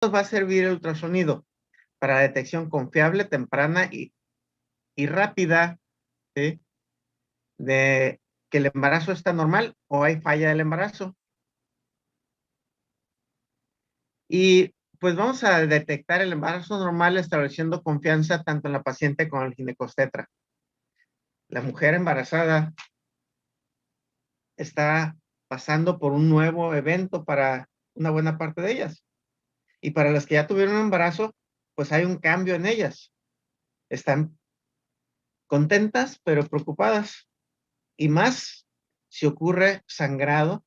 nos va a servir el ultrasonido? Para detección confiable, temprana y rápida, ¿sí? De que el embarazo está normal o hay falla del embarazo. Y pues vamos a detectar el embarazo normal estableciendo confianza tanto en la paciente como en el ginecobstetra. La mujer embarazada está pasando por un nuevo evento para una buena parte de ellas. Y para las que ya tuvieron un embarazo, pues hay un cambio en ellas. Están contentas, pero preocupadas. Y más si ocurre sangrado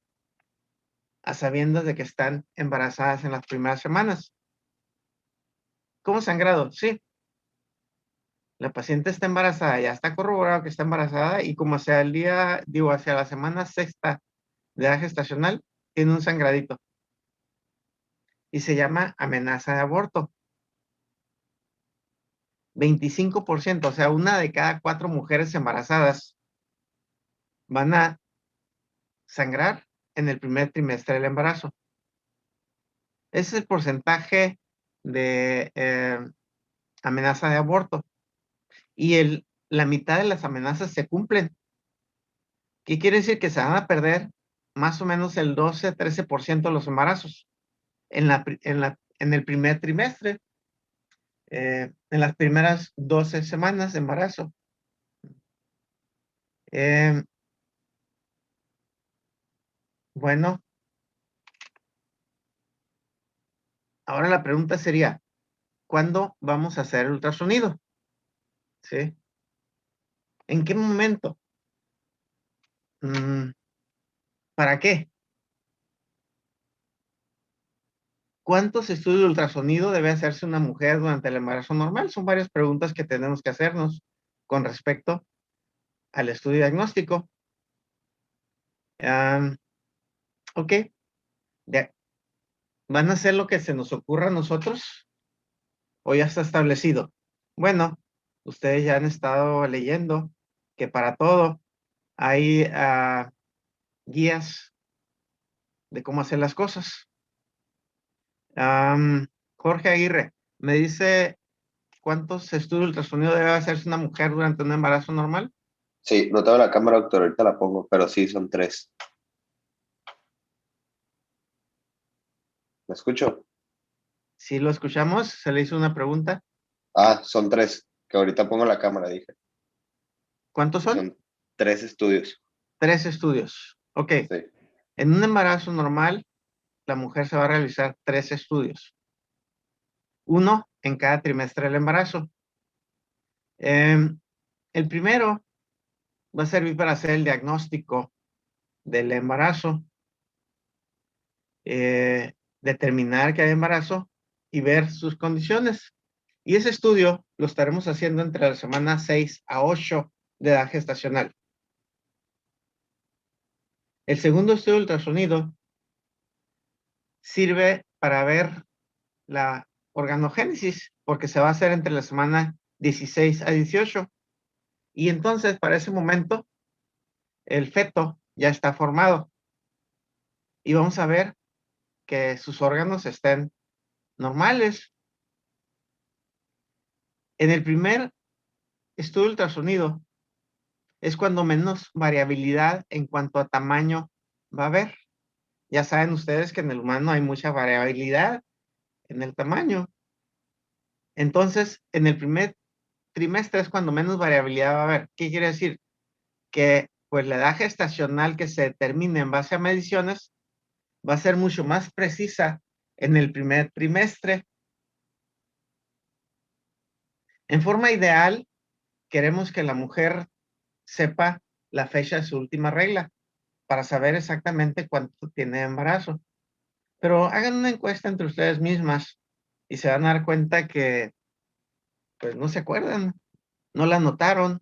a sabiendas de que están embarazadas en las primeras semanas. ¿Cómo sangrado? Sí. La paciente está embarazada, ya está corroborado que está embarazada y como hacia el día, digo, hacia la semana sexta de edad gestacional, tiene un sangradito y se llama amenaza de aborto. 25%, o sea, una de cada 4 mujeres embarazadas van a sangrar en el primer trimestre del embarazo. Ese es el porcentaje de amenaza de aborto. Y la mitad de las amenazas se cumplen. ¿Qué quiere decir? Que se van a perder más o menos el 12-13% de los embarazos en el primer trimestre, en las primeras 12 semanas de embarazo. Eh, bueno, ahora la pregunta sería, ¿cuándo vamos a hacer el ultrasonido? ¿Sí? ¿En qué momento? ¿Para qué? ¿Cuántos estudios de ultrasonido debe hacerse una mujer durante el embarazo normal? Son varias preguntas que tenemos que hacernos con respecto al estudio diagnóstico. Ok, ¿van a hacer lo que se nos ocurra a nosotros o ya está establecido? Bueno, ustedes ya han estado leyendo que para todo hay guías de cómo hacer las cosas. Jorge Aguirre me dice cuántos estudios de ultrasonido debe hacerse una mujer durante un embarazo normal. Sí, no tengo la cámara, doctor, ahorita la pongo, pero sí, son 3. ¿Me escucho? Si lo escuchamos, se le hizo una pregunta. Ah, son 3, que ahorita pongo la cámara, dije. ¿Cuántos Y son? son 3 estudios. 3 estudios. Ok, Sí. en un embarazo normal, la mujer se va a realizar 3 estudios. Uno en cada trimestre del embarazo. El primero va a servir para hacer el diagnóstico del embarazo, determinar que hay embarazo y ver sus condiciones. Y ese estudio lo estaremos haciendo entre la semana 6 a 8 de edad gestacional. El segundo estudio de ultrasonido sirve para ver la organogénesis, porque se va a hacer entre la semana 16 a 18. Y entonces, para ese momento, el feto ya está formado. Y vamos a ver que sus órganos estén normales. En el primer estudio de ultrasonido es cuando menos variabilidad en cuanto a tamaño va a haber. Ya saben ustedes que en el humano hay mucha variabilidad en el tamaño. Entonces, en el primer trimestre es cuando menos variabilidad va a haber. ¿Qué quiere decir? Que pues la edad gestacional que se determine en base a mediciones va a ser mucho más precisa en el primer trimestre. En forma ideal, queremos que la mujer sepa la fecha de su última regla para saber exactamente cuánto tiene de embarazo. Pero hagan una encuesta entre ustedes mismas y se van a dar cuenta que pues no se acuerdan, no la notaron,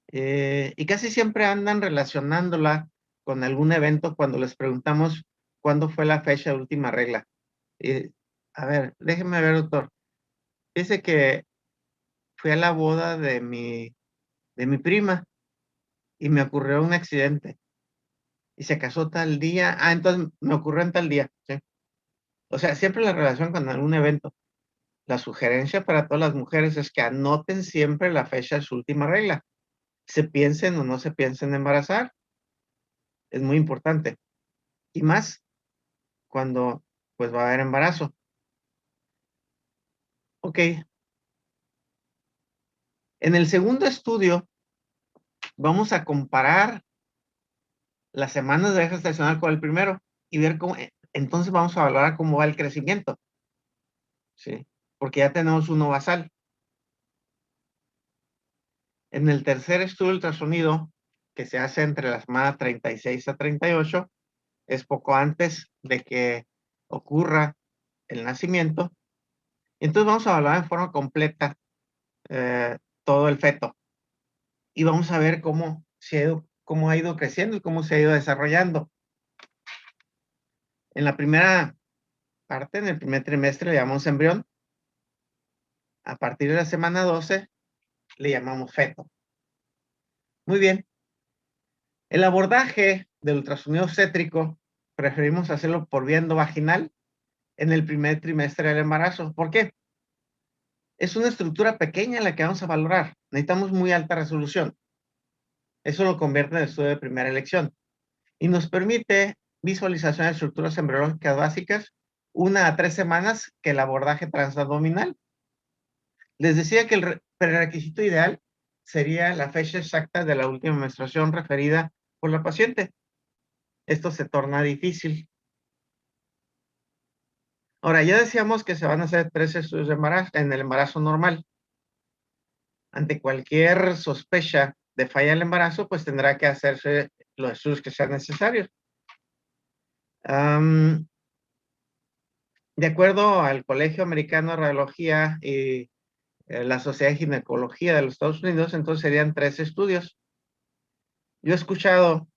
y casi siempre andan relacionándola con algún evento cuando les preguntamos cuándo fue la fecha de última regla. A ver, déjeme ver, doctor. Dice que fui a la boda de mi prima y me ocurrió un accidente y se casó tal día. Entonces me ocurrió en tal día, ¿sí? O sea, siempre la relación con algún evento. La sugerencia para todas las mujeres es que anoten siempre la fecha de su última regla. Se piensen o no se piensen embarazar. Es muy importante. Y más cuando pues va a haber embarazo. Ok. En el segundo estudio vamos a comparar las semanas de deja estacional con el primero y ver cómo, entonces vamos a evaluar cómo va el crecimiento. ¿Sí? Porque ya tenemos uno basal. En el tercer estudio ultrasonido, que se hace entre la semana 36 a 38, es poco antes de que ocurra el nacimiento. Entonces vamos a evaluar en forma completa todo el feto y vamos a ver cómo ha ido creciendo y cómo se ha ido desarrollando. En la primera parte, en el primer trimestre, le llamamos embrión. A partir de la semana 12, le llamamos feto. Muy bien. El abordaje del ultrasonido obstétrico, preferimos hacerlo por vía endovaginal en el primer trimestre del embarazo. ¿Por qué? Es una estructura pequeña la que vamos a valorar. Necesitamos muy alta resolución. Eso lo convierte en el estudio de primera elección. Y nos permite visualización de estructuras embriológicas básicas 1 a 3 semanas que el abordaje transabdominal. Les decía que el prerequisito ideal sería la fecha exacta de la última menstruación referida por la paciente. Esto se torna difícil. Ahora, ya decíamos que se van a hacer 3 estudios de embarazo en el embarazo normal. Ante cualquier sospecha de falla del embarazo, pues tendrá que hacerse los estudios que sean necesarios. De acuerdo al Colegio Americano de Radiología y la Sociedad de Ginecología de los Estados Unidos, entonces serían 3 estudios. Yo he escuchado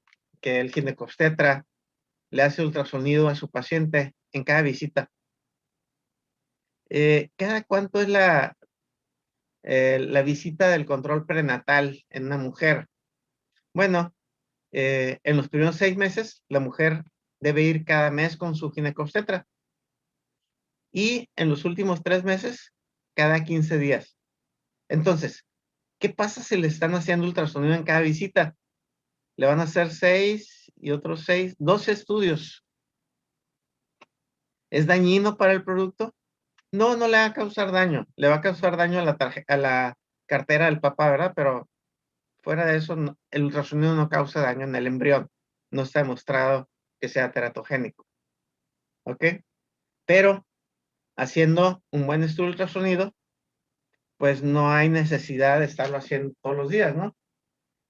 que el ginecobstetra le hace ultrasonido a su paciente en cada visita. ¿Cada cuánto es la visita del control prenatal en una mujer? Bueno, en los primeros 6 meses, la mujer debe ir cada mes con su ginecobstetra. Y en los últimos 3 meses, cada 15 días. Entonces, ¿qué pasa si le están haciendo ultrasonido en cada visita? Le van a hacer 6 y otros 6, 12 estudios. ¿Es dañino para el producto? No, no le va a causar daño. Le va a causar daño a la cartera del papá, ¿verdad? Pero fuera de eso, el ultrasonido no causa daño en el embrión. No está demostrado que sea teratogénico. ¿Ok? Pero haciendo un buen estudio ultrasonido, pues no hay necesidad de estarlo haciendo todos los días, ¿no?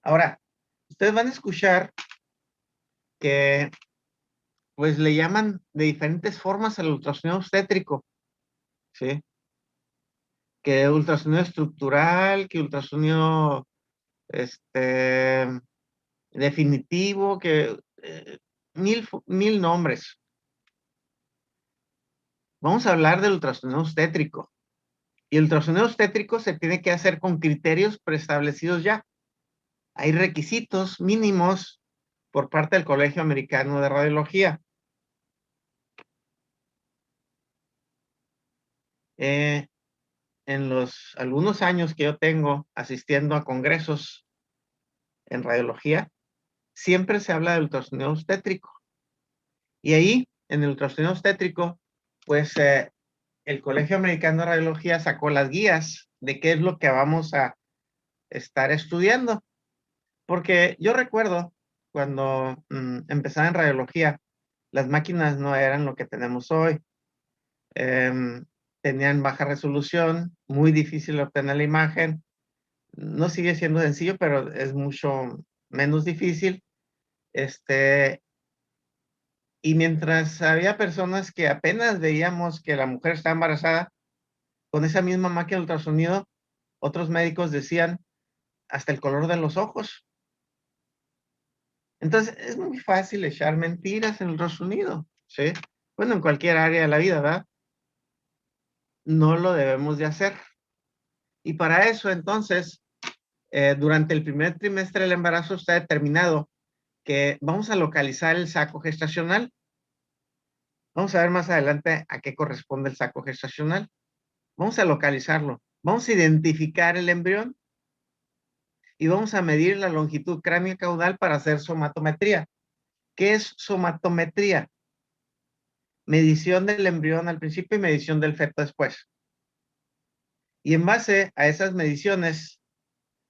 Ahora, ustedes van a escuchar que pues le llaman de diferentes formas al ultrasonido obstétrico, ¿sí? Que ultrasonido estructural, que ultrasonido definitivo, que mil nombres. Vamos a hablar del ultrasonido obstétrico. Y el ultrasonido obstétrico se tiene que hacer con criterios preestablecidos ya. Hay requisitos mínimos por parte del Colegio Americano de Radiología. En los algunos años que yo tengo asistiendo a congresos en radiología, siempre se habla del ultrasonido obstétrico. Y ahí, en el ultrasonido obstétrico, pues el Colegio Americano de Radiología sacó las guías de qué es lo que vamos a estar estudiando. Porque yo recuerdo cuando empezaba en radiología, las máquinas no eran lo que tenemos hoy. Tenían baja resolución, muy difícil obtener la imagen. No sigue siendo sencillo, pero es mucho menos difícil. Y mientras había personas que apenas veíamos que la mujer estaba embarazada, con esa misma máquina de ultrasonido, otros médicos decían hasta el color de los ojos. Entonces, es muy fácil echar mentiras en el ultrasonido, ¿sí? Bueno, en cualquier área de la vida, ¿verdad? No lo debemos de hacer. Y para eso, entonces, durante el primer trimestre del embarazo está determinado que vamos a localizar el saco gestacional. Vamos a ver más adelante a qué corresponde el saco gestacional. Vamos a localizarlo. Vamos a identificar el embrión y vamos a medir la longitud cráneo-caudal para hacer somatometría. ¿Qué es somatometría? Medición del embrión al principio y medición del feto después. Y en base a esas mediciones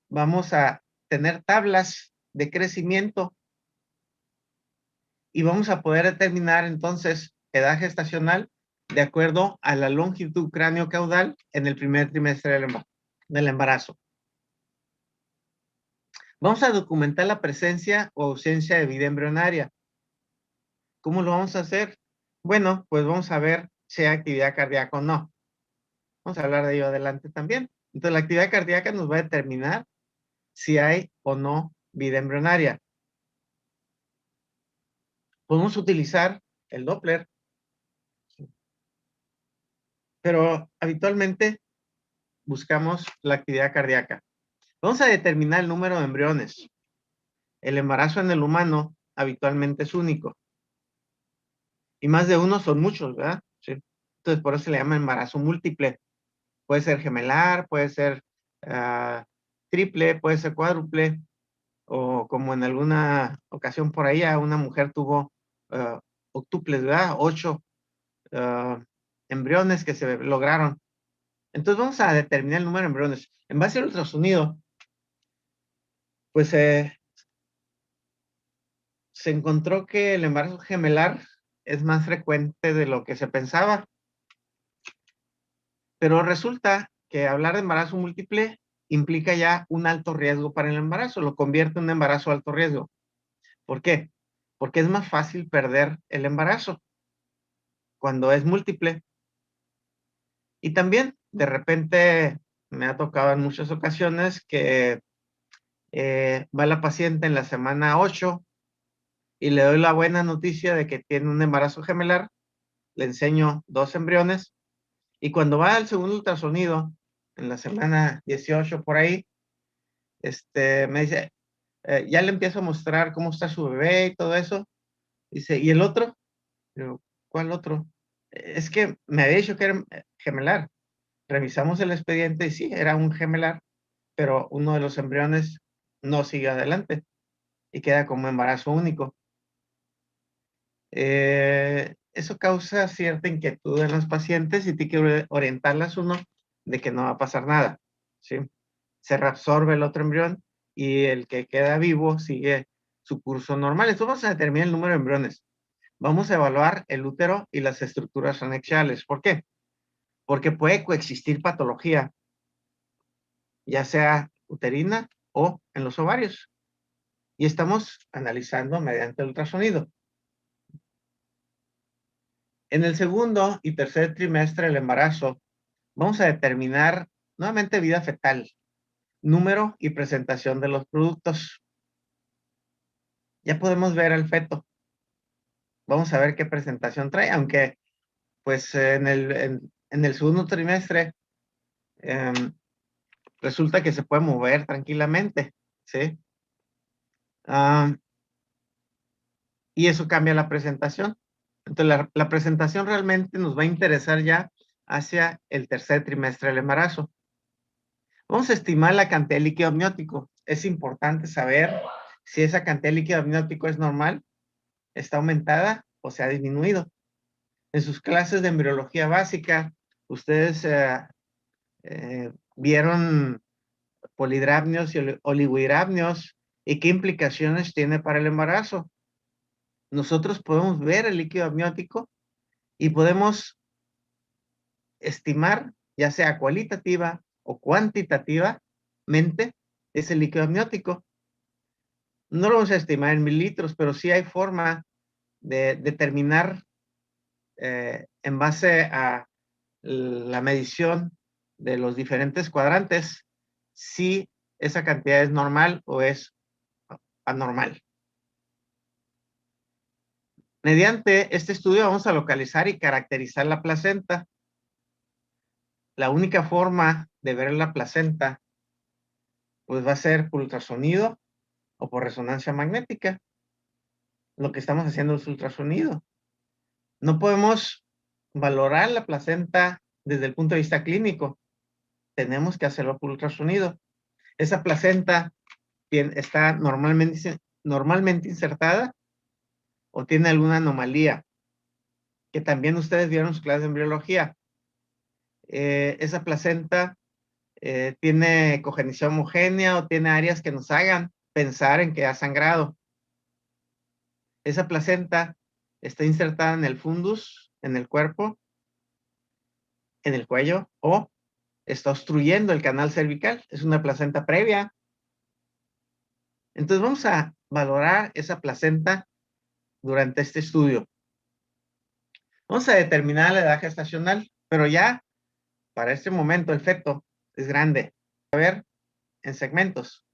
vamos a tener tablas de crecimiento y vamos a poder determinar entonces edad gestacional de acuerdo a la longitud cráneo-caudal en el primer trimestre del embarazo. Vamos a documentar la presencia o ausencia de vida embrionaria. ¿Cómo lo vamos a hacer? Bueno, pues vamos a ver si hay actividad cardíaca o no. Vamos a hablar de ello adelante también. Entonces, la actividad cardíaca nos va a determinar si hay o no vida embrionaria. Podemos utilizar el Doppler, pero habitualmente buscamos la actividad cardíaca. Vamos a determinar el número de embriones. El embarazo en el humano habitualmente es único. Y más de uno son muchos, ¿verdad? Sí. Entonces, por eso se le llama embarazo múltiple. Puede ser gemelar, puede ser triple, puede ser cuádruple, o como en alguna ocasión por ahí, una mujer tuvo octuples, ¿verdad? 8 embriones que se lograron. Entonces vamos a determinar el número de embriones. En base al ultrasonido, pues se encontró que el embarazo gemelar es más frecuente de lo que se pensaba. Pero resulta que hablar de embarazo múltiple implica ya un alto riesgo para el embarazo, lo convierte en un embarazo de alto riesgo. ¿Por qué? Porque es más fácil perder el embarazo cuando es múltiple. Y también, de repente, me ha tocado en muchas ocasiones que va la paciente en la semana 8 y le doy la buena noticia de que tiene un embarazo gemelar, le enseño 2 embriones, y cuando va al segundo ultrasonido, en la semana 18 por ahí, me dice, ya le empiezo a mostrar cómo está su bebé y todo eso. Dice, ¿y el otro? Digo, ¿cuál otro? Es que me había dicho que era gemelar. Revisamos el expediente y sí, era un gemelar, pero uno de los embriones no sigue adelante y queda como embarazo único. Eso causa cierta inquietud en los pacientes y tiene que orientarlas uno de que no va a pasar nada, ¿sí? Se reabsorbe el otro embrión y el que queda vivo sigue su curso normal. Esto vamos a determinar el número de embriones. Vamos a evaluar el útero y las estructuras anexiales. ¿Por qué? Porque puede coexistir patología, ya sea uterina o en los ovarios. Y estamos analizando mediante el ultrasonido. En el segundo y tercer trimestre del embarazo, vamos a determinar nuevamente vida fetal, número y presentación de los productos. Ya podemos ver al feto. Vamos a ver qué presentación trae, aunque pues en el segundo trimestre resulta que se puede mover tranquilamente, ¿sí? Y eso cambia la presentación. Entonces, la presentación realmente nos va a interesar ya hacia el tercer trimestre del embarazo. Vamos a estimar la cantidad de líquido amniótico. Es importante saber si esa cantidad de líquido amniótico es normal, está aumentada o se ha disminuido. En sus clases de embriología básica, ustedes vieron polihidrapnios y oligohidrapnios y qué implicaciones tiene para el embarazo. Nosotros podemos ver el líquido amniótico y podemos estimar, ya sea cualitativa o cuantitativamente, ese líquido amniótico. No lo vamos a estimar en mililitros, pero sí hay forma de determinar en base a la medición de los diferentes cuadrantes si esa cantidad es normal o es anormal. Mediante este estudio vamos a localizar y caracterizar la placenta. La única forma de ver la placenta pues va a ser por ultrasonido o por resonancia magnética. Lo que estamos haciendo es ultrasonido. No podemos valorar la placenta desde el punto de vista clínico. Tenemos que hacerlo por ultrasonido. Esa placenta está normalmente insertada o tiene alguna anomalía, que también ustedes vieron en su clase de embriología. Esa placenta tiene cogenición homogénea o tiene áreas que nos hagan pensar en que ha sangrado. Esa placenta está insertada en el fundus, en el cuerpo, en el cuello, o está obstruyendo el canal cervical. Es una placenta previa. Entonces vamos a valorar esa placenta durante este estudio. Vamos a determinar la edad gestacional, pero ya para este momento el feto es grande. A ver, en segmentos.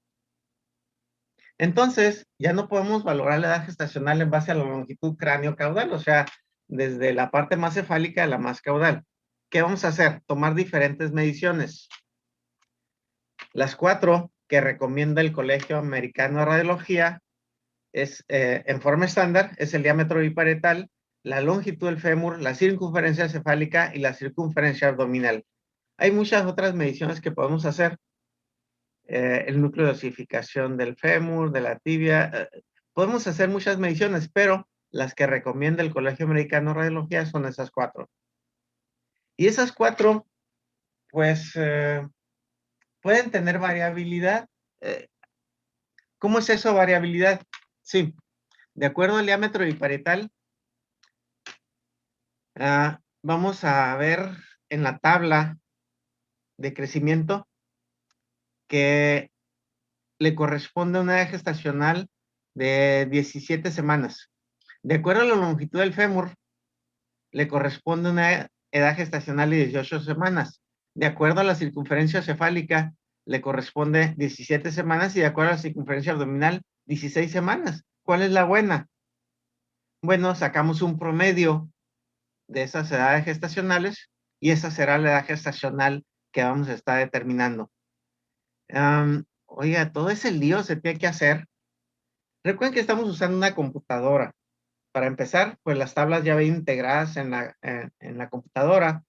Entonces, ya no podemos valorar la edad gestacional en base a la longitud cráneo-caudal, o sea, desde la parte más cefálica a la más caudal. ¿Qué vamos a hacer? Tomar diferentes mediciones. Las 4 que recomienda el Colegio Americano de Radiología es, en forma estándar, es el diámetro biparietal, la longitud del fémur, la circunferencia cefálica y la circunferencia abdominal. Hay muchas otras mediciones que podemos hacer. El núcleo de osificación del fémur, de la tibia. Podemos hacer muchas mediciones, pero las que recomienda el Colegio Americano de Radiología son esas 4. Y esas 4, pues, pueden tener variabilidad. ¿Cómo es eso, variabilidad? Sí, de acuerdo al diámetro biparietal, vamos a ver en la tabla de crecimiento que le corresponde una edad gestacional de 17 semanas. De acuerdo a la longitud del fémur, le corresponde una edad gestacional de 18 semanas. De acuerdo a la circunferencia cefálica, le corresponde 17 semanas y de acuerdo a la circunferencia abdominal, 16 semanas. ¿Cuál es la buena? Bueno, sacamos un promedio de esas edades gestacionales y esa será la edad gestacional que vamos a estar determinando. Oiga, todo ese lío se tiene que hacer. Recuerden que estamos usando una computadora. Para empezar, pues las tablas ya ven integradas en la computadora,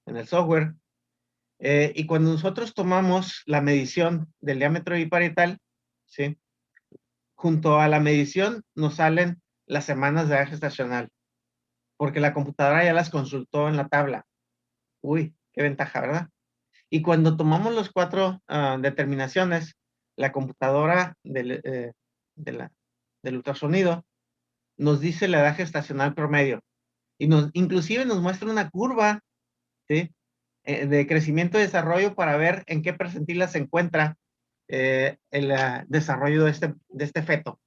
en el software. Y cuando nosotros tomamos la medición del diámetro biparietal, ¿sí? Junto a la medición nos salen las semanas de edad gestacional, porque la computadora ya las consultó en la tabla. Uy, qué ventaja, ¿verdad? Y cuando tomamos los 4 determinaciones, la computadora del ultrasonido nos dice la edad gestacional promedio. Y inclusive nos muestra una curva, ¿sí? De crecimiento y desarrollo para ver en qué percentila se encuentra el desarrollo de este feto.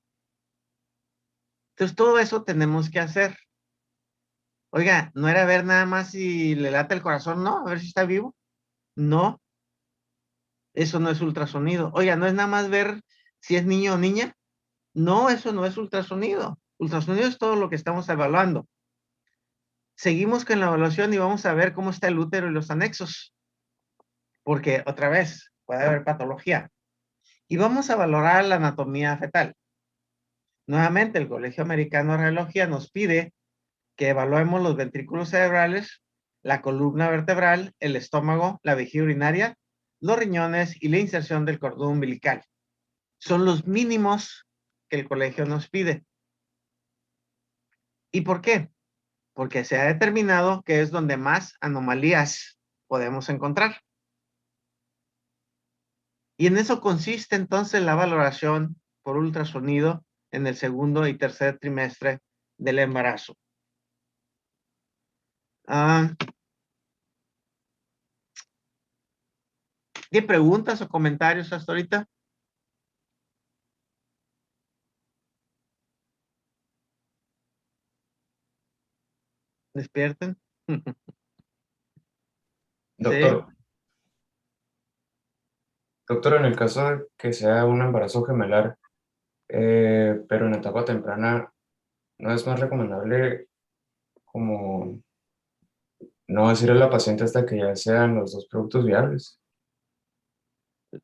Entonces, todo eso tenemos que hacer. Oiga, no era ver nada más si le late el corazón, no, a ver si está vivo. No, eso no es ultrasonido. Oiga, no es nada más ver si es niño o niña. No, eso no es ultrasonido. Ultrasonido es todo lo que estamos evaluando. Seguimos con la evaluación y vamos a ver cómo está el útero y los anexos. Porque, otra vez, puede haber patología. Y vamos a valorar la anatomía fetal. Nuevamente, el Colegio Americano de Radiología nos pide que evaluemos los ventrículos cerebrales, la columna vertebral, el estómago, la vejiga urinaria, los riñones y la inserción del cordón umbilical. Son los mínimos que el colegio nos pide. ¿Y por qué? Porque se ha determinado que es donde más anomalías podemos encontrar. Y en eso consiste entonces la valoración por ultrasonido en el segundo y tercer trimestre del embarazo. ¿Tiene preguntas o comentarios hasta ahorita? Despierten. Sí. Doctor, doctor, en el caso de que sea un embarazo gemelar, pero en etapa temprana, ¿no es más recomendable como no decirle a la paciente hasta que ya sean los dos productos viables?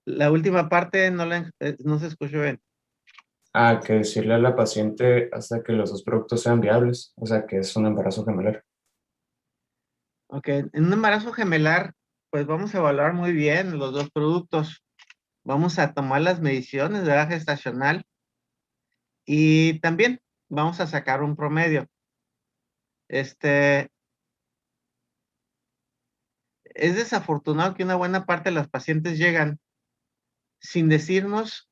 La última parte no se escuchó bien. Que decirle a la paciente hasta que los dos productos sean viables, o sea, que es un embarazo gemelar. Ok, en un embarazo gemelar, pues vamos a evaluar muy bien los dos productos. Vamos a tomar las mediciones de edad gestacional y también vamos a sacar un promedio. Es desafortunado que una buena parte de las pacientes llegan sin decirnos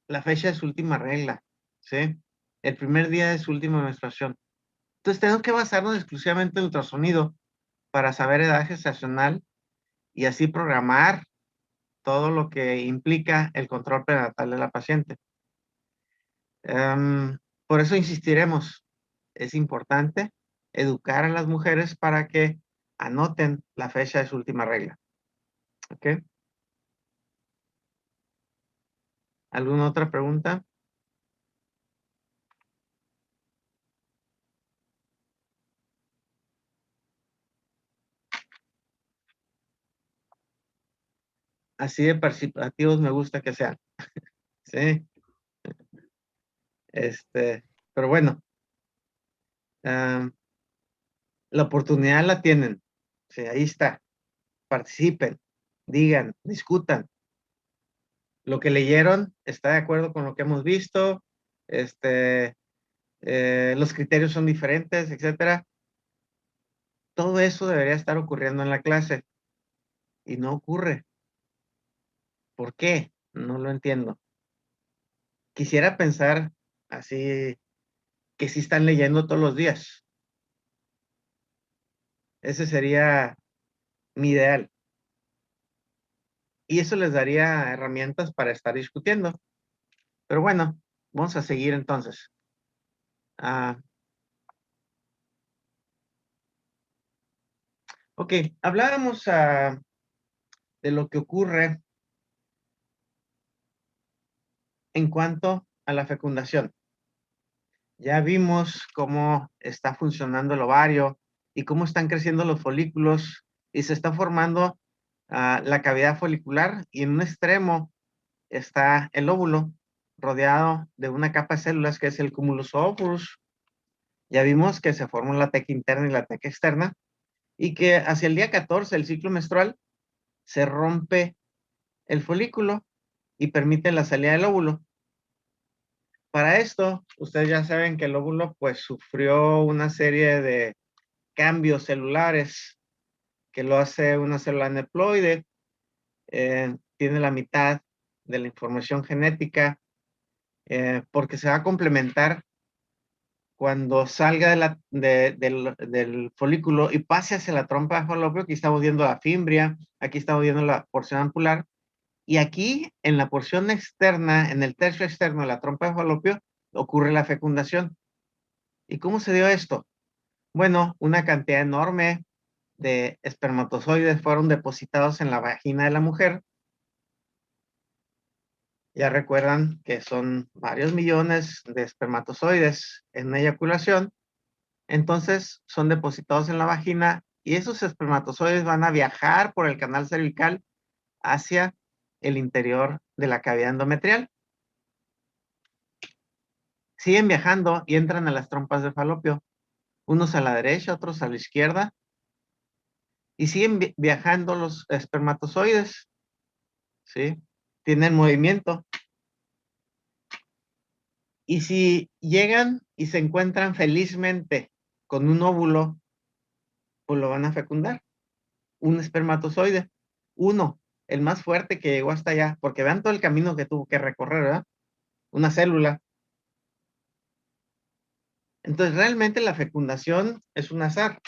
la fecha de su última regla, ¿sí? El primer día de su última menstruación. Entonces tenemos que basarnos exclusivamente en el ultrasonido para saber edad gestacional y así programar todo lo que implica el control prenatal de la paciente. Por eso insistiremos, es importante educar a las mujeres para que anoten la fecha de su última regla. ¿Ok? ¿Alguna otra pregunta? Así de participativos me gusta que sean. Sí. Pero bueno, la oportunidad la tienen. Sí, ahí está. Participen, digan, discutan. Lo que leyeron está de acuerdo con lo que hemos visto. Los criterios son diferentes, etcétera. Todo eso debería estar ocurriendo en la clase y no ocurre. ¿Por qué? No lo entiendo. Quisiera pensar así que sí están leyendo todos los días. Ese sería mi ideal. Y eso les daría herramientas para estar discutiendo. Pero bueno, vamos a seguir entonces. Ok, hablábamos de lo que ocurre en cuanto a la fecundación. Ya vimos cómo está funcionando el ovario y cómo están creciendo los folículos y se está formando la cavidad folicular y en un extremo está el óvulo rodeado de una capa de células que es el cumulus ovulus. Ya vimos que se forma la teca interna y la teca externa y que hacia el día 14 del ciclo menstrual se rompe el folículo y permite la salida del óvulo. Para esto, ustedes ya saben que el óvulo pues sufrió una serie de cambios celulares que lo hace una célula aneuploide, tiene la mitad de la información genética, porque se va a complementar cuando salga del folículo y pase hacia la trompa de falopio. Aquí estamos viendo la fimbria, aquí estamos viendo la porción ampular, y aquí en la porción externa, en el tercio externo de la trompa de falopio, ocurre la fecundación. ¿Y cómo se dio esto? Bueno, una cantidad enorme de espermatozoides fueron depositados en la vagina de la mujer. Ya recuerdan que son varios millones de espermatozoides en una eyaculación. Entonces son depositados en la vagina y esos espermatozoides van a viajar por el canal cervical hacia el interior de la cavidad endometrial. Siguen viajando y entran a las trompas de falopio, unos a la derecha, otros a la izquierda, y siguen viajando los espermatozoides, ¿sí? Tienen movimiento. Y si llegan y se encuentran felizmente con un óvulo, pues lo van a fecundar. Un espermatozoide. Uno, el más fuerte que llegó hasta allá, porque vean todo el camino que tuvo que recorrer, ¿verdad? Una célula. Entonces, realmente la fecundación es un azar.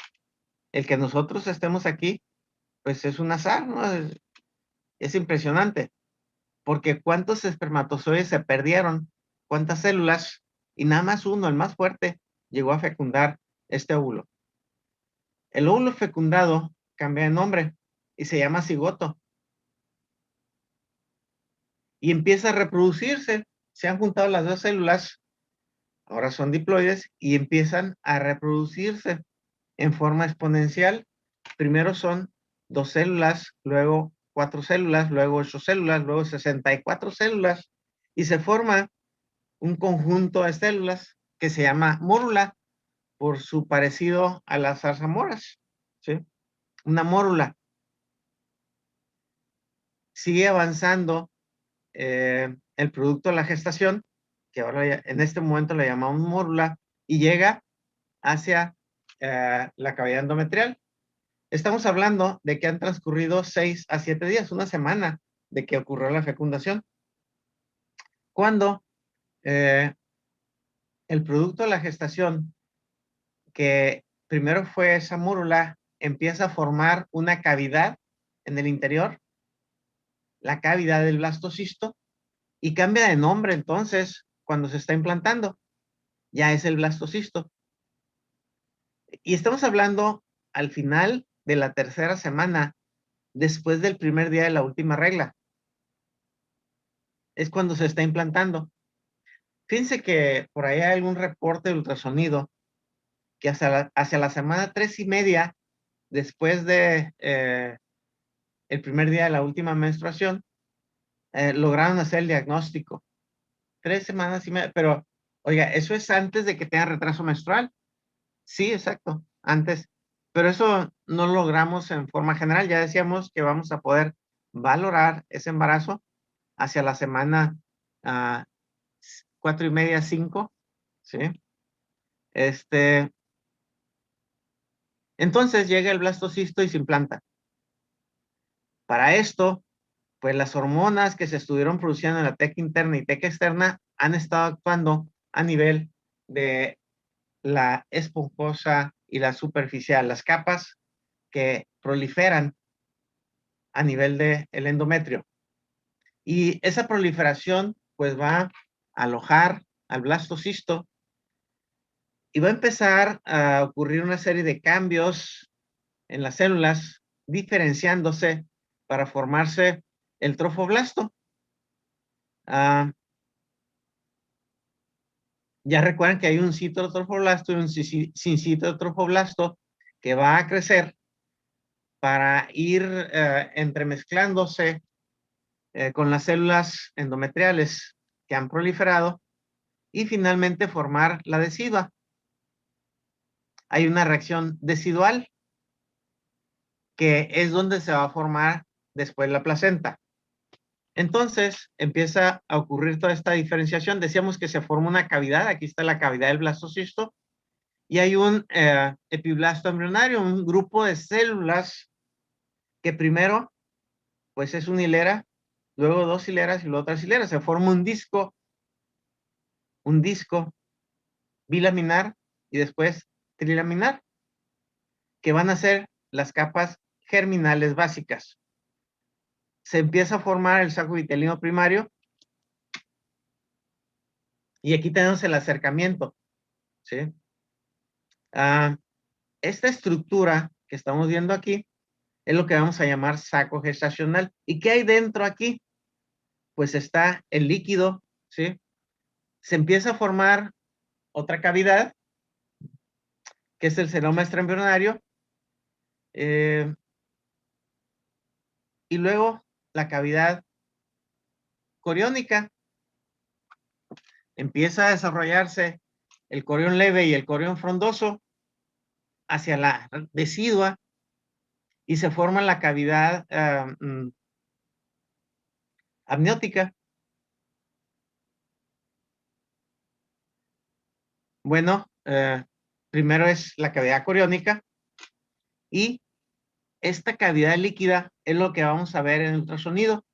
El que nosotros estemos aquí, pues es un azar, ¿no? Es impresionante, porque cuántos espermatozoides se perdieron, cuántas células, y nada más uno, el más fuerte, llegó a fecundar este óvulo. El óvulo fecundado cambia de nombre y se llama cigoto. Y empieza a reproducirse. Se han juntado las dos células, ahora son diploides, y empiezan a reproducirse en forma exponencial. Primero son 2 células, luego 4 células, luego 8 células, luego 64 células, y se forma un conjunto de células que se llama mórula por su parecido a las zarzamoras, ¿sí? Una mórula. Sigue avanzando el producto de la gestación, que ahora en este momento le llamamos mórula, y llega hacia la cavidad endometrial. Estamos hablando de que han transcurrido 6 a 7 días, una semana de que ocurrió la fecundación. Cuando el producto de la gestación, que primero fue esa mórula, empieza a formar una cavidad en el interior, la cavidad del blastocisto, y cambia de nombre entonces cuando se está implantando. Ya es el blastocisto. Y estamos hablando al final de la tercera semana, después del primer día de la última regla. Es cuando se está implantando. Fíjense que por ahí hay algún reporte de ultrasonido que hacia la semana 3.5, después de el primer día de la última menstruación, lograron hacer el diagnóstico. 3.5 semanas, pero oiga, ¿eso es antes de que tenga retraso menstrual? Sí, exacto, antes. Pero eso no lo logramos en forma general. Ya decíamos que vamos a poder valorar ese embarazo hacia la semana 4.5, 5, ¿sí? Entonces llega el blastocisto y se implanta. Para esto, pues las hormonas que se estuvieron produciendo en la teca interna y teca externa han estado actuando a nivel de la esponjosa y la superficial, las capas que proliferan a nivel del endometrio. Y esa proliferación pues va a alojar al blastocisto y va a empezar a ocurrir una serie de cambios en las células, diferenciándose para formarse el trofoblasto. Ya recuerdan que hay un citotrofoblasto y un sincitotrofoblasto que va a crecer para ir entremezclándose con las células endometriales que han proliferado y finalmente formar la decidua. Hay una reacción decidual que es donde se va a formar después la placenta. Entonces empieza a ocurrir toda esta diferenciación. Decíamos que se forma una cavidad, aquí está la cavidad del blastocisto, y hay un epiblasto embrionario, un grupo de células que primero, pues es una hilera, luego 2 hileras y luego 3 hileras. Se forma un disco bilaminar y después trilaminar, que van a ser las capas germinales básicas. Se empieza a formar el saco vitelino primario y aquí tenemos el acercamiento, ¿sí? Esta estructura que estamos viendo aquí es lo que vamos a llamar saco gestacional. ¿Y qué hay dentro aquí? Pues está el líquido, ¿sí? Se empieza a formar otra cavidad, que es el celoma extraembrionario, y luego la cavidad coriónica. Empieza a desarrollarse el corión leve y el corión frondoso hacia la decidua y se forma la cavidad amniótica. Bueno, primero es la cavidad coriónica y esta cavidad líquida es lo que vamos a ver en el ultrasonido,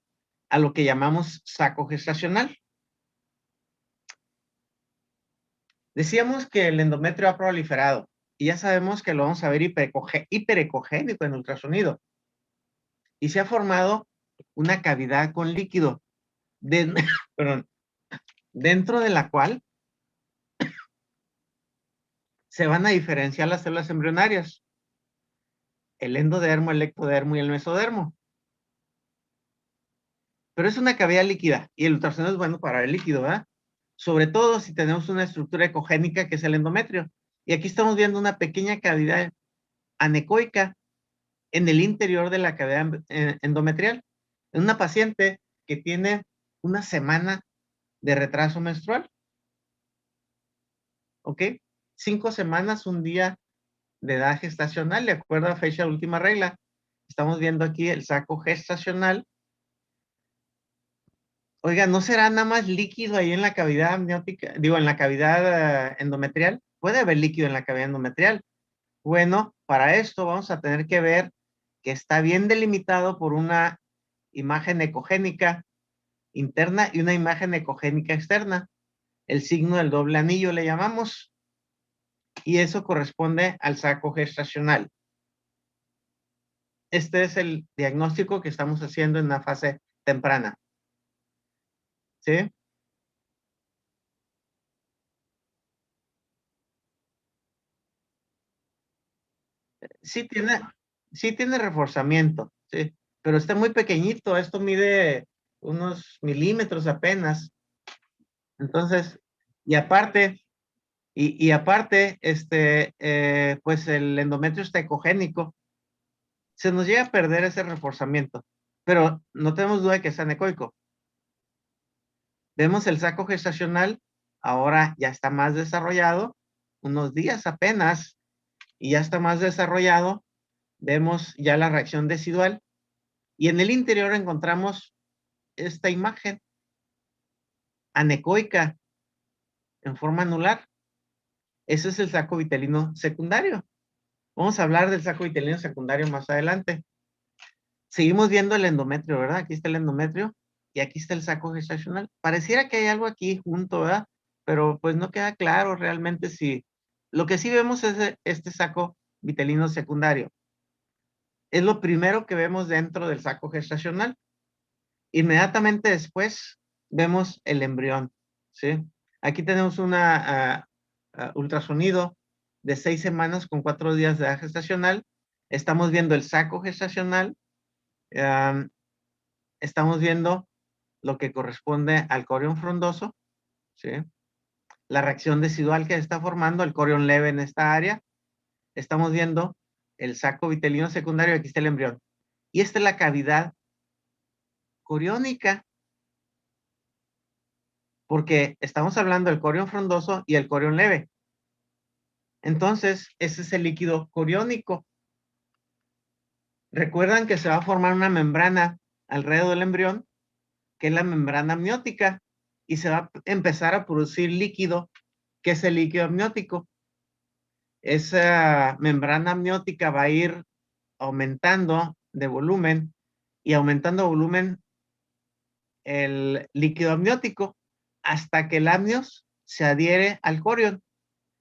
a lo que llamamos saco gestacional. Decíamos que el endometrio ha proliferado y ya sabemos que lo vamos a ver hiperecogénico en ultrasonido. Y se ha formado una cavidad con líquido perdón, dentro de la cual se van a diferenciar las células embrionarias, el endodermo, el ectodermo y el mesodermo. Pero es una cavidad líquida y el ultrasonido es bueno para el líquido, ¿verdad? Sobre todo si tenemos una estructura ecogénica que es el endometrio. Y aquí estamos viendo una pequeña cavidad anecoica en el interior de la cavidad endometrial. En una paciente que tiene una semana de retraso menstrual. ¿ok? 5 semanas, un día de edad gestacional, de acuerdo a fecha de última regla. Estamos viendo aquí el saco gestacional. Oiga, ¿no será nada más líquido ahí en la cavidad amniótica? Digo, en la cavidad endometrial. Puede haber líquido en la cavidad endometrial. Bueno, para esto vamos a tener que ver que está bien delimitado por una imagen ecogénica interna y una imagen ecogénica externa. El signo del doble anillo le llamamos. Y eso corresponde al saco gestacional. Este es el diagnóstico que estamos haciendo en una fase temprana. ¿Sí? Sí tiene reforzamiento, sí, pero está muy pequeñito. Esto mide unos milímetros apenas. Entonces, y aparte, pues el endometrio está ecogénico. Se nos llega a perder ese reforzamiento, pero no tenemos duda de que es anecoico. Vemos el saco gestacional, ahora ya está más desarrollado, unos días apenas, y ya está más desarrollado. Vemos ya la reacción decidual, y en el interior encontramos esta imagen anecoica en forma anular. Ese es el saco vitelino secundario. Vamos a hablar del saco vitelino secundario más adelante. Seguimos viendo el endometrio, ¿verdad? Aquí está el endometrio y aquí está el saco gestacional. Pareciera que hay algo aquí junto, ¿verdad? Pero pues no queda claro realmente si... Lo que sí vemos es este saco vitelino secundario. Es lo primero que vemos dentro del saco gestacional. Inmediatamente después vemos el embrión, ¿sí? Aquí tenemos una ultrasonido de 6 semanas con 4 días de edad gestacional. Estamos viendo el saco gestacional. Estamos viendo lo que corresponde al corión frondoso, ¿sí? La reacción decidual que está formando, el corión leve en esta área. Estamos viendo el saco vitelino secundario, aquí está el embrión. Y esta es la cavidad coriónica, porque estamos hablando del corión frondoso y el corión leve. Entonces, ese es el líquido coriónico. Recuerdan que se va a formar una membrana alrededor del embrión, que es la membrana amniótica, y se va a empezar a producir líquido, que es el líquido amniótico. Esa membrana amniótica va a ir aumentando de volumen y aumentando volumen el líquido amniótico hasta que el amnios se adhiere al corión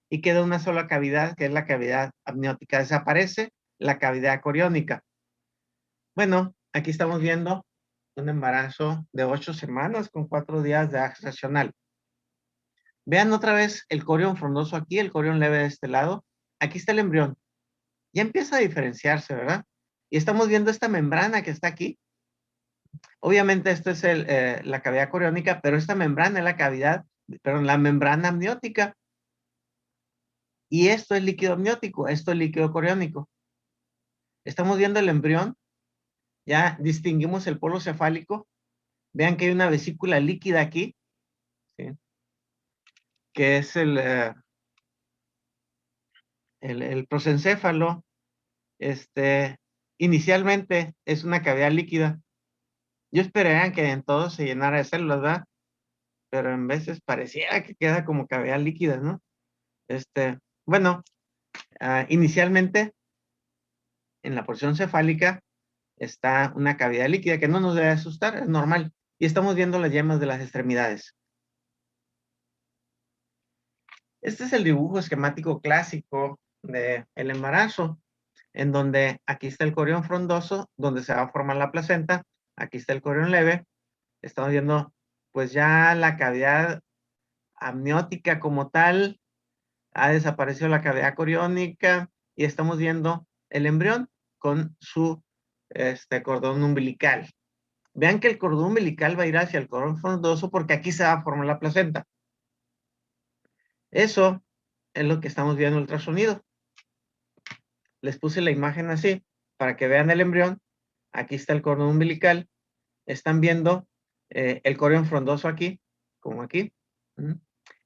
y queda una sola cavidad, que es la cavidad amniótica. Desaparece la cavidad coriónica. Bueno, aquí estamos viendo un embarazo de 8 semanas con 4 días de edad gestacional. Vean otra vez el corión frondoso aquí, el corión leve de este lado. Aquí está el embrión. Ya empieza a diferenciarse, ¿verdad? Y estamos viendo esta membrana que está aquí. Obviamente esto es la cavidad coriónica, pero esta membrana es la membrana amniótica. Y esto es líquido amniótico, esto es líquido coriónico. Estamos viendo el embrión, ya distinguimos el polo cefálico. Vean que hay una vesícula líquida aquí, ¿sí? Que es el prosencéfalo. Inicialmente es una cavidad líquida. Yo esperaría que en todo se llenara de células, ¿verdad? Pero en veces pareciera que queda como cavidad líquida, ¿no? Bueno, inicialmente en la porción cefálica está una cavidad líquida que no nos debe asustar, es normal. Y estamos viendo las yemas de las extremidades. Este es el dibujo esquemático clásico del embarazo, en donde aquí está el corión frondoso, donde se va a formar la placenta. Aquí está el corión leve. Estamos viendo, pues ya la cavidad amniótica como tal. Ha desaparecido la cavidad coriónica y estamos viendo el embrión con su cordón umbilical. Vean que el cordón umbilical va a ir hacia el cordón frondoso porque aquí se va a formar la placenta. Eso es lo que estamos viendo en el ultrasonido. Les puse la imagen así para que vean el embrión. Aquí está el cordón umbilical. Están viendo el corión frondoso aquí, como aquí.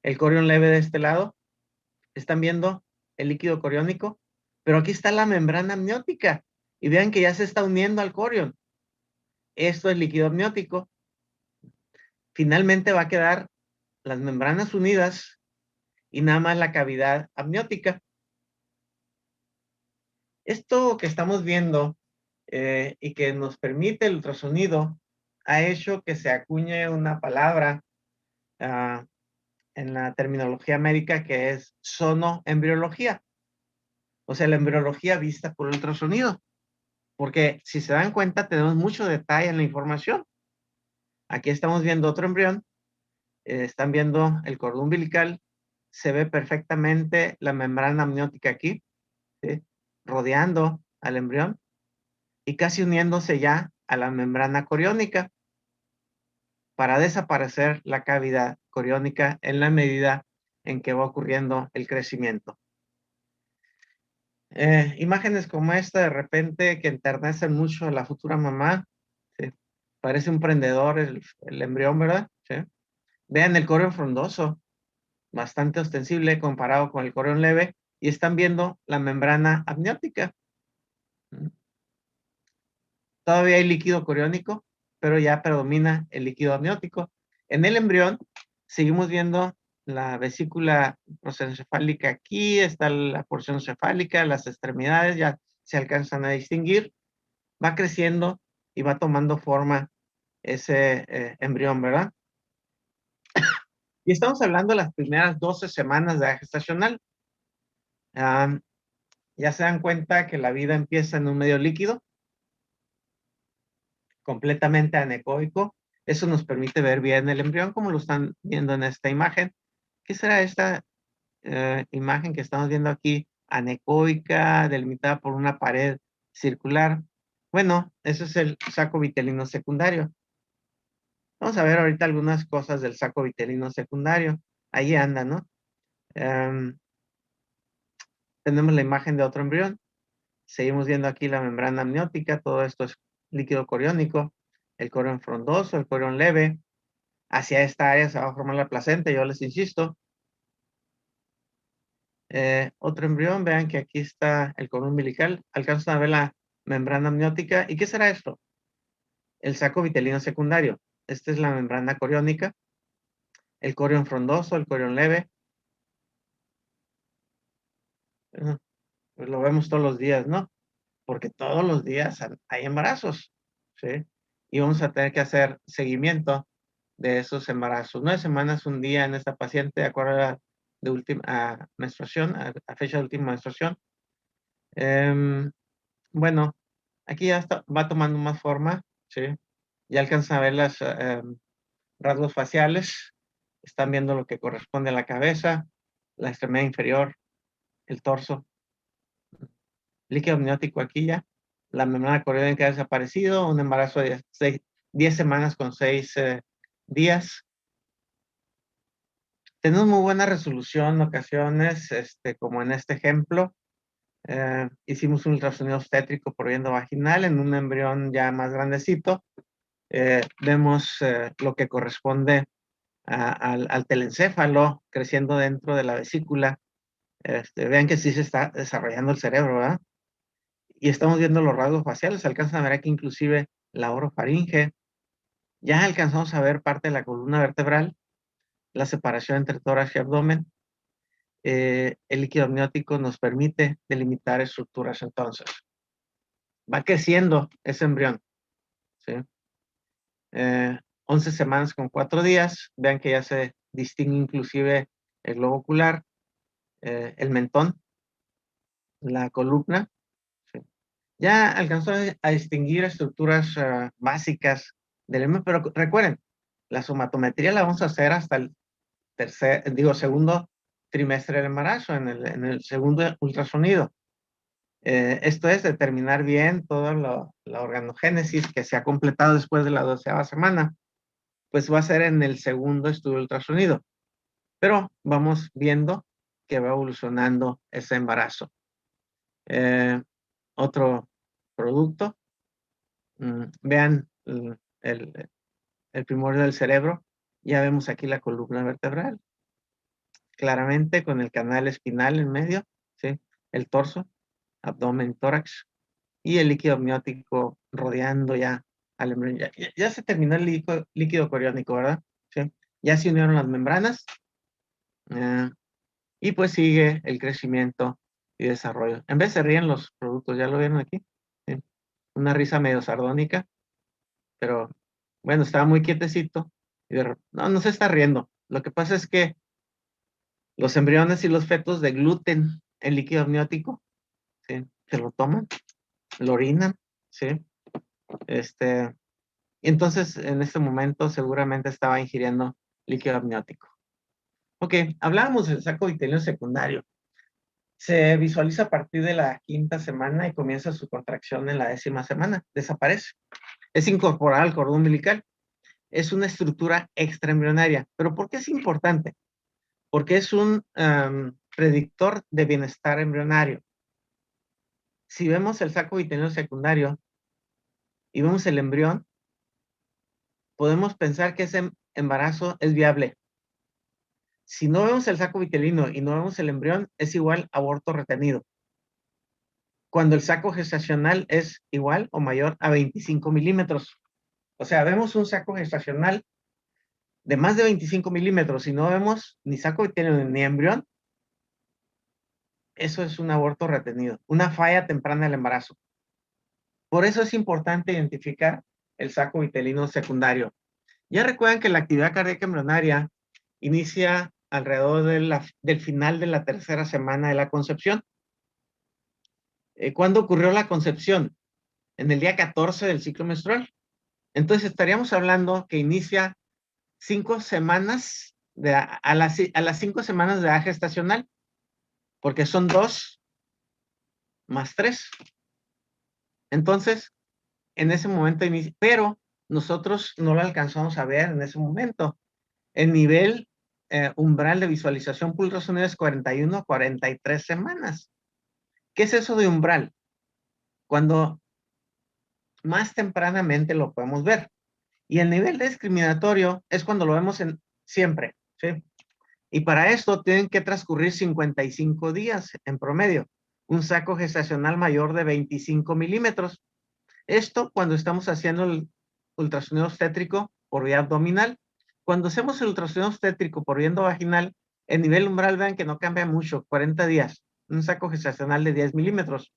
El corión leve de este lado. Están viendo el líquido coriónico, pero aquí está la membrana amniótica. Y vean que ya se está uniendo al corión. Esto es líquido amniótico. Finalmente va a quedar las membranas unidas y nada más la cavidad amniótica. Esto que estamos viendo y que nos permite el ultrasonido ha hecho que se acuñe una palabra en la terminología médica que es sonoembriología. O sea, la embriología vista por ultrasonido. Porque si se dan cuenta, tenemos mucho detalle en la información. Aquí estamos viendo otro embrión. Están viendo el cordón umbilical. Se ve perfectamente la membrana amniótica aquí, ¿sí? Rodeando al embrión y casi uniéndose ya a la membrana coriónica para desaparecer la cavidad coriónica en la medida en que va ocurriendo el crecimiento. Imágenes como esta de repente que enternecen mucho a la futura mamá. ¿Sí? Parece un prendedor el embrión, ¿verdad? ¿Sí? Vean el corión frondoso, bastante ostensible comparado con el corión leve, y están viendo la membrana amniótica. Todavía hay líquido coriónico, pero ya predomina el líquido amniótico. En el embrión seguimos viendo la vesícula prosencefálica aquí, está la porción cefálica, las extremidades ya se alcanzan a distinguir, va creciendo y va tomando forma ese embrión, ¿verdad? Y estamos hablando de las primeras 12 semanas de edad gestacional. Ya se dan cuenta que la vida empieza en un medio líquido, completamente anecoico. Eso nos permite ver bien el embrión, como lo están viendo en esta imagen. ¿Qué será esta imagen que estamos viendo aquí? Anecoica, delimitada por una pared circular. Bueno, eso es el saco vitelino secundario. Vamos a ver ahorita algunas cosas del saco vitelino secundario. Ahí anda, ¿no? Tenemos la imagen de otro embrión. Seguimos viendo aquí la membrana amniótica. Todo esto es líquido coriónico. El corión frondoso, el corión leve. Hacia esta área se va a formar la placenta, yo les insisto. Otro embrión, vean que aquí está el cordón umbilical. Alcanzan a ver la membrana amniótica. ¿Y qué será esto? El saco vitelino secundario. Esta es la membrana coriónica. El corión frondoso, el corión leve. Pues lo vemos todos los días, ¿no? Porque todos los días hay embarazos, ¿sí? Y vamos a tener que hacer seguimiento de esos embarazos. 9 semanas, un día en esta paciente, de acuerdo a la de última menstruación, a fecha de última menstruación. Bueno, aquí ya va tomando más forma, ¿sí? Ya alcanzan a ver los rasgos faciales. Están viendo lo que corresponde a la cabeza, la extremidad inferior, el torso. Líquido amniótico aquí ya. La membrana coriónica ha desaparecido. Un embarazo de 10 semanas con 6 días. Tenemos muy buena resolución en ocasiones, como en este ejemplo. Hicimos un ultrasonido obstétrico por viento vaginal en un embrión ya más grandecito. Vemos lo que corresponde al telencéfalo creciendo dentro de la vesícula. Vean que sí se está desarrollando el cerebro, ¿verdad? Y estamos viendo los rasgos faciales. Alcanzan a ver aquí inclusive la orofaringe. Ya alcanzamos a ver parte de la columna vertebral, la separación entre tórax y abdomen. El líquido amniótico nos permite delimitar estructuras entonces. Va creciendo ese embrión, ¿sí? 11 semanas con 4 días. Vean que ya se distingue inclusive el globo ocular, el mentón, la columna. ¿Sí? Ya alcanzó a distinguir estructuras básicas del embrión, pero recuerden, la somatometría la vamos a hacer hasta el segundo trimestre del embarazo, en el segundo ultrasonido. Esto es determinar bien toda la organogénesis que se ha completado después de la 12ª semana. Pues va a ser en el segundo estudio de ultrasonido. Pero vamos viendo que va evolucionando ese embarazo. Otro producto. Vean el primordio del cerebro. Ya vemos aquí la columna vertebral. claramente con el canal espinal en medio, ¿sí? El torso, abdomen, tórax, y el líquido amniótico rodeando ya al embrión. Ya se terminó el líquido coriónico, ¿verdad? ¿Sí? Ya se unieron las membranas, y pues sigue el crecimiento y desarrollo. En vez se ríen los productos, ¿ya lo vieron aquí? ¿Sí? Una risa medio sardónica, pero bueno, estaba muy quietecito. No se está riendo. Lo que pasa es que los embriones y los fetos degluten el líquido amniótico, ¿sí? Se lo toman, lo orinan, ¿sí? Y entonces en este momento seguramente estaba ingiriendo líquido amniótico. Ok, hablábamos del saco vitelino secundario. Se visualiza a partir de la 5ª semana y comienza su contracción en la 10ª semana. Desaparece. Es incorporada al cordón umbilical. Es una estructura extraembrionaria. ¿Pero por qué es importante? Porque es un predictor de bienestar embrionario. Si vemos el saco vitelino secundario y vemos el embrión, podemos pensar que ese embarazo es viable. Si no vemos el saco vitelino y no vemos el embrión, es igual aborto retenido. Cuando el saco gestacional es igual o mayor a 25 milímetros. O sea, vemos un saco gestacional de más de 25 milímetros y no vemos ni saco vitelino ni embrión, eso es un aborto retenido, una falla temprana del embarazo. Por eso es importante identificar el saco vitelino secundario. Ya recuerdan que la actividad cardíaca embrionaria inicia alrededor del final de la 3ª semana de la concepción. ¿Cuándo ocurrió la concepción? En el día 14 del ciclo menstrual. Entonces estaríamos hablando que inicia 5 semanas, a las 5 semanas de edad gestacional, porque son 2 más 3. Entonces, en ese momento inicia, pero nosotros no lo alcanzamos a ver en ese momento. El nivel umbral de visualización por ultrasonido es 41 a 43 semanas. ¿Qué es eso de umbral? Cuando más tempranamente lo podemos ver. Y el nivel discriminatorio es cuando lo vemos siempre, ¿sí? Y para esto tienen que transcurrir 55 días en promedio. Un saco gestacional mayor de 25 milímetros. Esto cuando estamos haciendo el ultrasonido obstétrico por vía abdominal. Cuando hacemos el ultrasonido obstétrico por vía vaginal, el nivel umbral, vean que no cambia mucho, 40 días. Un saco gestacional de 10 milímetros.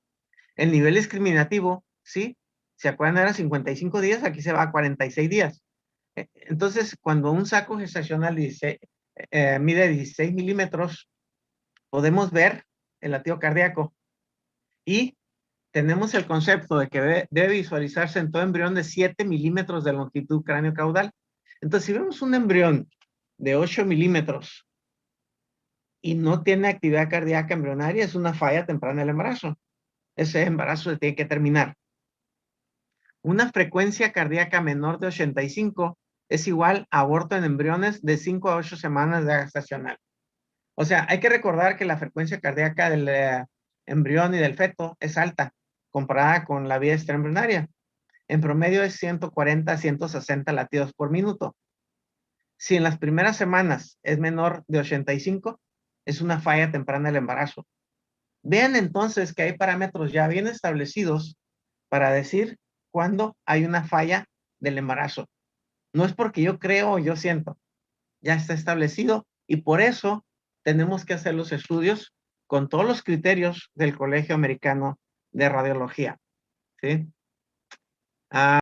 El nivel discriminativo, ¿sí? ¿Se acuerdan? Era 55 días, aquí se va a 46 días. Entonces, cuando un saco gestacional mide 16 milímetros, podemos ver el latido cardíaco y tenemos el concepto de que debe visualizarse en todo embrión de 7 milímetros de longitud cráneo-caudal. Entonces, si vemos un embrión de 8 milímetros y no tiene actividad cardíaca embrionaria, es una falla temprana del embarazo. Ese embarazo se tiene que terminar. Una frecuencia cardíaca menor de 85 es igual a aborto en embriones de 5 a 8 semanas de edad gestacional. O sea, hay que recordar que la frecuencia cardíaca del embrión y del feto es alta comparada con la vida extraembrionaria. En promedio es 140 a 160 latidos por minuto. Si en las primeras semanas es menor de 85, es una falla temprana del embarazo. Vean entonces que hay parámetros ya bien establecidos para decir cuándo hay una falla del embarazo. No es porque yo creo o yo siento, ya está establecido y por eso tenemos que hacer los estudios con todos los criterios del Colegio Americano de Radiología. ¿Sí?